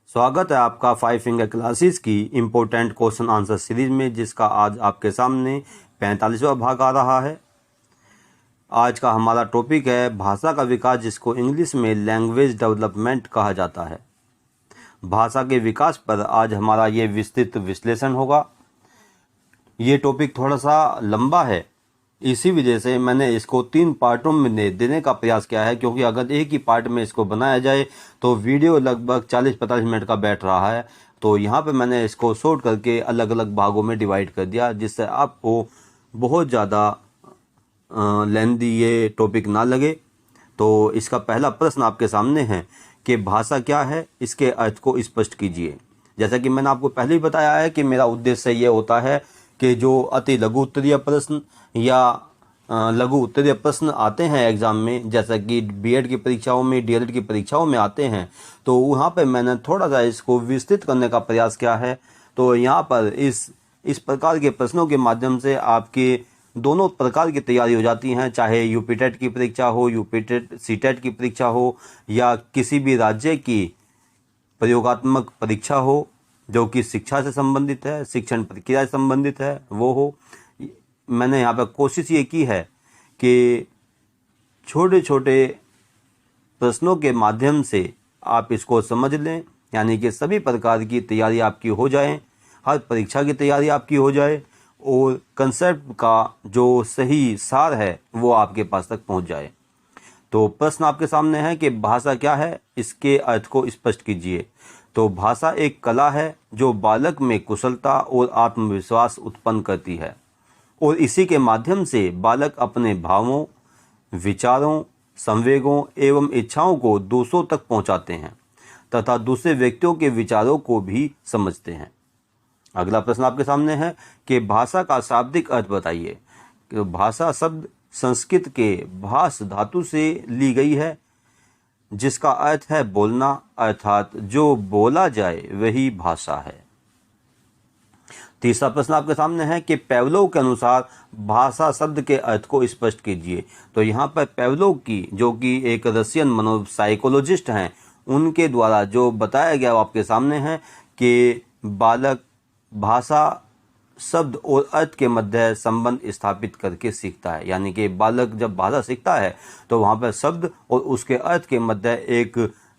स्वागत है आपका 5 फिंगर क्लासेस की इम्पोर्टेंट क्वेश्चन आंसर सीरीज में, जिसका आज आपके सामने 45वां भाग आ रहा है। आज का हमारा टॉपिक है भाषा का विकास, जिसको इंग्लिश में लैंग्वेज डेवलपमेंट कहा जाता है। भाषा के विकास पर आज हमारा ये विस्तृत विश्लेषण होगा। ये टॉपिक थोड़ा सा लंबा है, इसी वजह से मैंने इसको 3 पार्टों में देने का प्रयास किया है, क्योंकि अगर एक ही पार्ट में इसको बनाया जाए तो वीडियो लगभग 40-45 मिनट का बैठ रहा है। तो यहाँ पे मैंने इसको शॉर्ट करके अलग अलग भागों में डिवाइड कर दिया, जिससे आपको बहुत ज़्यादा लेंथी ये टॉपिक ना लगे। तो इसका पहला प्रश्न आपके सामने है कि भाषा क्या है, इसके अर्थ को स्पष्ट कीजिए। जैसा कि मैंने आपको पहले ही बताया है कि मेरा उद्देश्य ये होता है कि जो अति लघु उत्तरीय प्रश्न या लघु उत्तरीय प्रश्न आते हैं एग्ज़ाम में, जैसा कि बीएड की परीक्षाओं में, डीएलएड की परीक्षाओं में आते हैं, तो वहाँ पे मैंने थोड़ा सा इसको विस्तृत करने का प्रयास किया है। तो यहाँ पर इस प्रकार के प्रश्नों के माध्यम से आपके दोनों प्रकार की तैयारी हो जाती हैं, चाहे यूपी टेट की परीक्षा हो, यूपी टेट सीटेट की परीक्षा हो, या किसी भी राज्य की प्रयोगात्मक परीक्षा हो जो कि शिक्षा से संबंधित है, शिक्षण प्रक्रिया से संबंधित है, वो हो। मैंने यहाँ पर कोशिश ये की है कि छोटे छोटे प्रश्नों के माध्यम से आप इसको समझ लें, यानी कि सभी प्रकार की तैयारी आपकी हो जाए, हर परीक्षा की तैयारी आपकी हो जाए और कंसेप्ट का जो सही सार है वो आपके पास तक पहुँच जाए। तो प्रश्न आपके सामने है कि भाषा क्या है, इसके अर्थ को स्पष्ट कीजिए। तो भाषा एक कला है जो बालक में कुशलता और आत्मविश्वास उत्पन्न करती है, और इसी के माध्यम से बालक अपने भावों, विचारों, संवेगों एवं इच्छाओं को दूसरों तक पहुंचाते हैं तथा दूसरे व्यक्तियों के विचारों को भी समझते हैं। अगला प्रश्न आपके सामने है कि भाषा का शाब्दिक अर्थ बताइए। कि भाषा शब्द संस्कृत के भाष धातु से ली गई है, जिसका अर्थ है बोलना, अर्थात जो बोला जाए वही भाषा है। तीसरा प्रश्न आपके सामने है कि पेवलोव के अनुसार भाषा शब्द के अर्थ को स्पष्ट कीजिए। तो यहाँ पर पेवलोव की, जो कि एक रशियन मनोसाइकोलॉजिस्ट हैं, उनके द्वारा जो बताया गया वो आपके सामने है कि बालक भाषा शब्द और अर्थ के मध्य संबंध स्थापित करके सीखता है। यानी कि बालक जब भाषा सीखता है तो वहाँ पर शब्द और उसके अर्थ के मध्य एक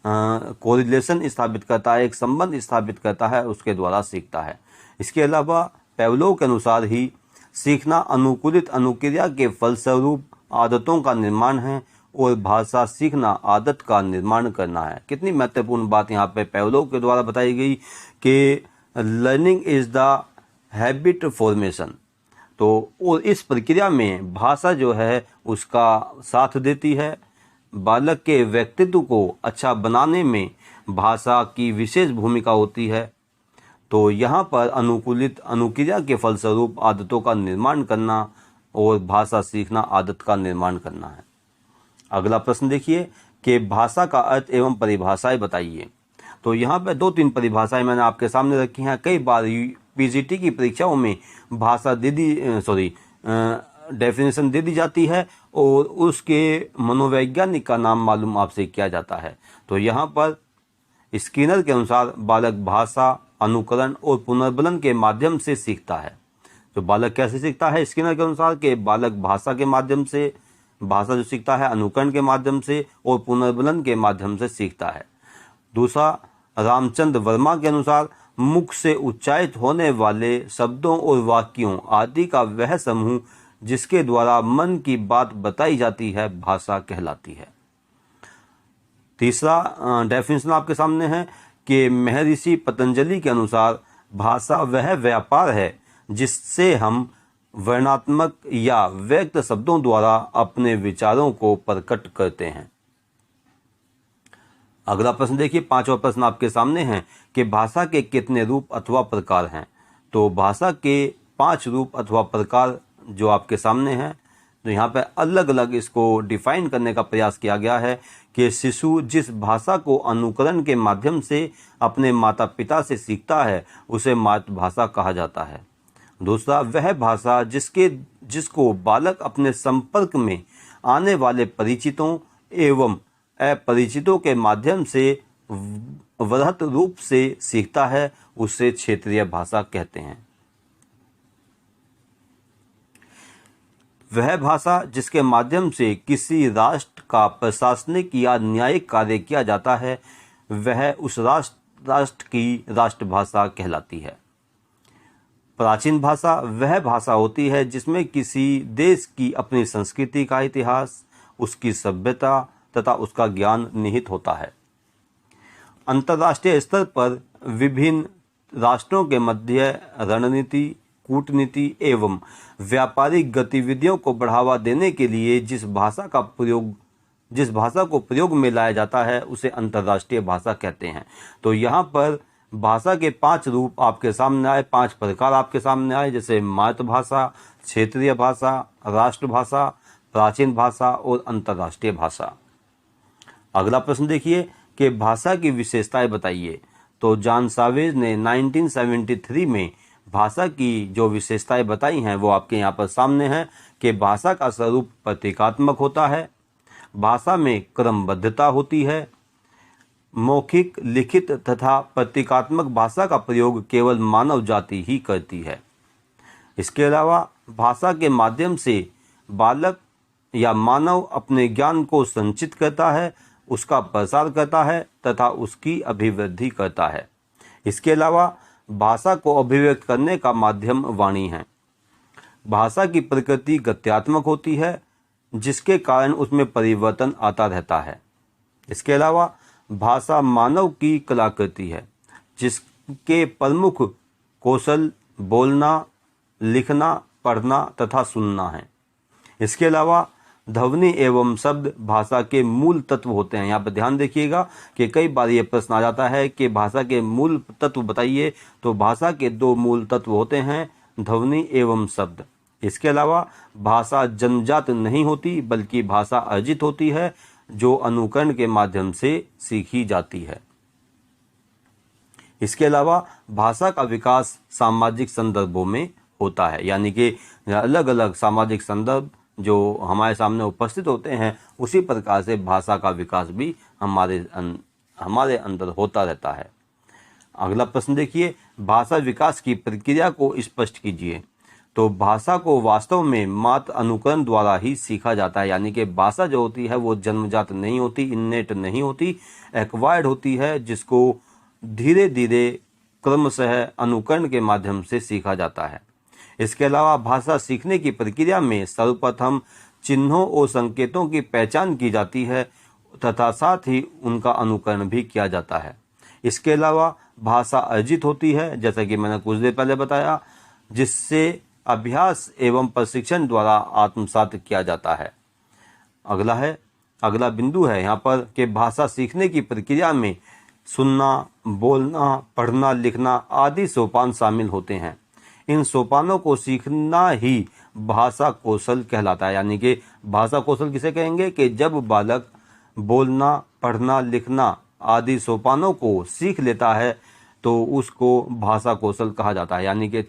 कोरिलेशन स्थापित करता है, एक संबंध स्थापित करता है, उसके द्वारा सीखता है। इसके अलावा पेवलोव के अनुसार ही सीखना अनुकूलित अनुक्रिया के फलस्वरूप आदतों का निर्माण है और भाषा सीखना आदत का निर्माण करना है। कितनी महत्वपूर्ण बात यहाँ पे पेवलोव के द्वारा बताई गई कि learning is the habit formation. तो और इस प्रक्रिया में भाषा जो है उसका साथ देती है। बालक के व्यक्तित्व को अच्छा बनाने में भाषा की विशेष भूमिका होती है। तो यहाँ पर अनुकूलित अनुक्रिया के फलस्वरूप आदतों का निर्माण करना और भाषा सीखना आदत का निर्माण करना है। अगला प्रश्न देखिए कि भाषा का अर्थ एवं परिभाषाएं बताइए। तो यहाँ पर 2-3 परिभाषाएं मैंने आपके सामने रखी हैं। कई बार पीजीटी की परीक्षाओं में भाषा डेफिनेशन दे दी जाती है और उसके मनोवैज्ञानिक का नाम मालूम आपसे किया जाता है। तो यहाँ पर स्किनर के अनुसार बालक भाषा अनुकरण और पुनर्बलन के माध्यम से सीखता है। तो बालक कैसे सीखता है स्किनर के अनुसार कि बालक भाषा के माध्यम से, भाषा जो सीखता है अनुकरण के माध्यम से और पुनर्बलन के माध्यम से सीखता है। दूसरा, रामचंद्र वर्मा के अनुसार मुख से उच्चारित होने वाले शब्दों और वाक्यों आदि का वह समूह जिसके द्वारा मन की बात बताई जाती है भाषा कहलाती है। तीसरा डेफिनेशन आपके सामने है कि महर्षि पतंजलि के अनुसार भाषा वह व्यापार है जिससे हम वर्णात्मक या व्यक्त शब्दों द्वारा अपने विचारों को प्रकट करते हैं। अगला प्रश्न देखिए, 5वां प्रश्न आपके सामने है कि भाषा के कितने रूप अथवा प्रकार हैं। तो भाषा के 5 रूप अथवा प्रकार जो आपके सामने हैं। तो यहाँ पर अलग अलग इसको डिफाइन करने का प्रयास किया गया है कि शिशु जिस भाषा को अनुकरण के माध्यम से अपने माता पिता से सीखता है उसे मातृभाषा कहा जाता है। दूसरा, वह भाषा जिसको बालक अपने संपर्क में आने वाले परिचितों एवं अपरिचितों के माध्यम से वृहत रूप से सीखता है उसे क्षेत्रीय भाषा कहते हैं। वह भाषा जिसके माध्यम से किसी राष्ट्र का प्रशासनिक या न्यायिक कार्य किया जाता है वह उस राष्ट्र की राष्ट्रभाषा कहलाती है। प्राचीन भाषा वह भाषा होती है जिसमें किसी देश की अपनी संस्कृति का इतिहास, उसकी सभ्यता तथा उसका ज्ञान निहित होता है। अंतर्राष्ट्रीय स्तर पर विभिन्न राष्ट्रों के मध्य रणनीति, कूटनीति एवं व्यापारिक गतिविधियों को बढ़ावा देने के लिए जिस भाषा को प्रयोग में लाया जाता है उसे अंतर्राष्ट्रीय भाषा कहते हैं। तो यहाँ पर भाषा के 5 रूप आपके सामने आए, 5 प्रकार आपके सामने आए, जैसे मातृभाषा, क्षेत्रीय भाषा, राष्ट्रभाषा, प्राचीन भाषा और अंतर्राष्ट्रीय भाषा। अगला प्रश्न देखिए कि भाषा की विशेषताएं बताइए। तो जॉन सावेज ने 1973 में भाषा की जो विशेषताएं बताई हैं वो आपके यहाँ पर सामने हैं कि भाषा का स्वरूप प्रतीकात्मक होता है, भाषा में क्रमबद्धता होती है, मौखिक, लिखित तथा प्रतीकात्मक भाषा का प्रयोग केवल मानव जाति ही करती है। इसके अलावा भाषा के माध्यम से बालक या मानव अपने ज्ञान को संचित करता है, उसका प्रसार करता है तथा उसकी अभिवृद्धि करता है। इसके अलावा भाषा को अभिव्यक्त करने का माध्यम वाणी है। भाषा की प्रकृति गत्यात्मक होती है जिसके कारण उसमें परिवर्तन आता रहता है। इसके अलावा भाषा मानव की कलाकृति है जिसके प्रमुख कौशल बोलना, लिखना, पढ़ना तथा सुनना है। इसके अलावा ध्वनि एवं शब्द भाषा के मूल तत्व होते हैं। यहाँ पर ध्यान देखिएगा कि कई बार ये प्रश्न आ जाता है कि भाषा के मूल तत्व बताइए। तो भाषा के 2 मूल तत्व होते हैं, ध्वनि एवं शब्द। इसके अलावा भाषा जन्मजात नहीं होती बल्कि भाषा अर्जित होती है जो अनुकरण के माध्यम से सीखी जाती है। इसके अलावा भाषा का विकास सामाजिक संदर्भों में होता है, यानी कि अलग अलग सामाजिक संदर्भ जो हमारे सामने उपस्थित होते हैं उसी प्रकार से भाषा का विकास भी हमारे अंदर होता रहता है। अगला प्रश्न देखिए, भाषा विकास की प्रक्रिया को स्पष्ट कीजिए। तो भाषा को वास्तव में मात्र अनुकरण द्वारा ही सीखा जाता है, यानी कि भाषा जो होती है वो जन्मजात नहीं होती, इन्नेट नहीं होती, एक्वायर्ड होती है, जिसको धीरे धीरे क्रमशः अनुकरण के माध्यम से सीखा जाता है। इसके अलावा भाषा सीखने की प्रक्रिया में सर्वप्रथम चिन्हों और संकेतों की पहचान की जाती है तथा साथ ही उनका अनुकरण भी किया जाता है। इसके अलावा भाषा अर्जित होती है, जैसा कि मैंने कुछ देर पहले बताया, जिससे अभ्यास एवं प्रशिक्षण द्वारा आत्मसात किया जाता है। अगला बिंदु है यहाँ पर कि भाषा सीखने की प्रक्रिया में सुनना, बोलना, पढ़ना, लिखना आदि सोपान शामिल होते हैं। इन सोपानों को सीखना ही भाषा कौशल कहलाता है, यानी कि भाषा कौशल किसे कहेंगे कि जब बालक बोलना, पढ़ना, लिखना आदि सोपानों को सीख लेता है तो उसको भाषा कौशल कहा जाता है। यानी कि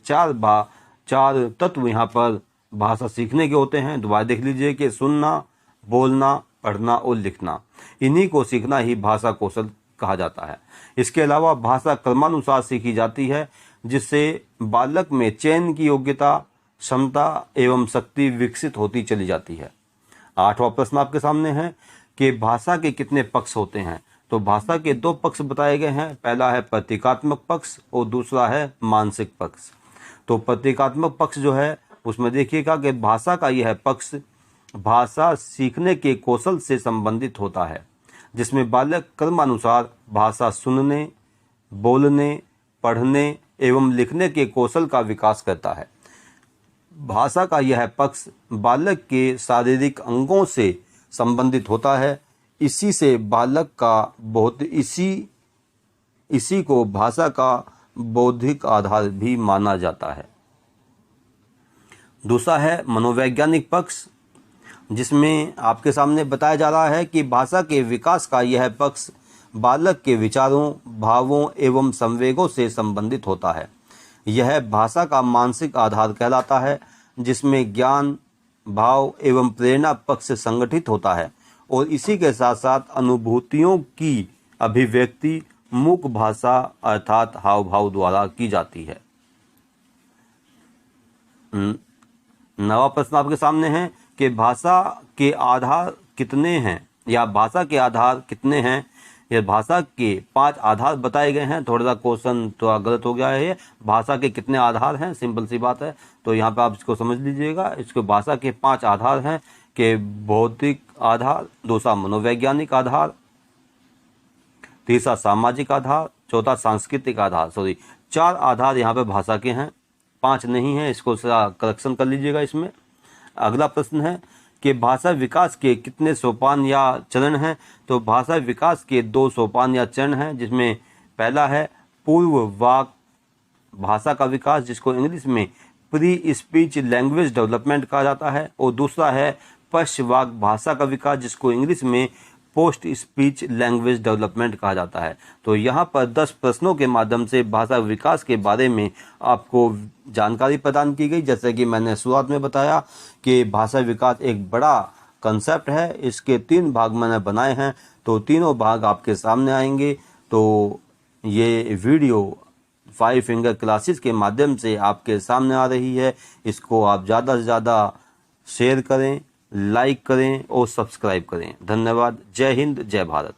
4 तत्व यहाँ पर भाषा सीखने के होते हैं। दोबारा देख लीजिए कि सुनना, बोलना, पढ़ना और लिखना, इन्हीं को सीखना ही भाषा कौशल कहा जाता है। इसके अलावा भाषा क्रमानुसार सीखी जाती है जिससे बालक में चयन की योग्यता, क्षमता एवं शक्ति विकसित होती चली जाती है। 8वां प्रश्न आपके सामने है कि भाषा के कितने पक्ष होते हैं। तो भाषा के 2 पक्ष बताए गए हैं, पहला है प्रतीकात्मक पक्ष और दूसरा है मानसिक पक्ष। तो प्रतीकात्मक पक्ष जो है उसमें देखिएगा कि भाषा का यह पक्ष भाषा सीखने के कौशल से संबंधित होता है, जिसमें बालक क्रमानुसार भाषा सुनने, बोलने, पढ़ने एवं लिखने के कौशल का विकास करता है। भाषा का यह पक्ष बालक के शारीरिक अंगों से संबंधित होता है। इसी को भाषा का बौद्धिक आधार भी माना जाता है। दूसरा है मनोवैज्ञानिक पक्ष, जिसमें आपके सामने बताया जा रहा है कि भाषा के विकास का यह पक्ष बालक के विचारों, भावों एवं संवेगों से संबंधित होता है। यह भाषा का मानसिक आधार कहलाता है, जिसमें ज्ञान, भाव एवं प्रेरणा पक्ष संगठित होता है और इसी के साथ साथ अनुभूतियों की अभिव्यक्ति, मुख भाषा अर्थात हाव भाव द्वारा की जाती है। नवा प्रश्न आपके सामने है कि भाषा के आधार कितने हैं, या भाषा के आधार कितने हैं। यह भाषा के 5 आधार बताए गए हैं। थोड़ा सा क्वेश्चन थोड़ा गलत हो गया है। ये भाषा के कितने आधार हैं, सिंपल सी बात है, तो यहाँ पे आप इसको समझ लीजिएगा। इसको भाषा के 5 आधार हैं कि भौतिक आधार, दूसरा मनोवैज्ञानिक आधार, तीसरा सामाजिक आधार, चौथा सांस्कृतिक आधार। 4 आधार यहाँ पे भाषा के हैं, 5 नहीं है। इसको करेक्शन कर लीजिएगा इसमें। अगला प्रश्न है कि भाषा विकास के कितने सोपान या चरण हैं। तो भाषा विकास के 2 सोपान या चरण हैं, जिसमें पहला है पूर्व वाक भाषा का विकास, जिसको इंग्लिश में प्री स्पीच लैंग्वेज डेवलपमेंट कहा जाता है, और दूसरा है पश्चवाक भाषा का विकास, जिसको इंग्लिश में पोस्ट स्पीच लैंग्वेज डेवलपमेंट कहा जाता है। तो यहाँ पर 10 प्रश्नों के माध्यम से भाषा विकास के बारे में आपको जानकारी प्रदान की गई। जैसे कि मैंने शुरुआत में बताया कि भाषा विकास एक बड़ा कंसेप्ट है। इसके 3 भाग मैंने बनाए हैं, तो तीनों भाग आपके सामने आएंगे। तो ये वीडियो 5 फिंगर क्लासेस के माध्यम से आपके सामने आ रही है। इसको आप ज़्यादा से ज़्यादा शेयर करें, लाइक करें और सब्सक्राइब करें। धन्यवाद। जय हिंद, जय भारत।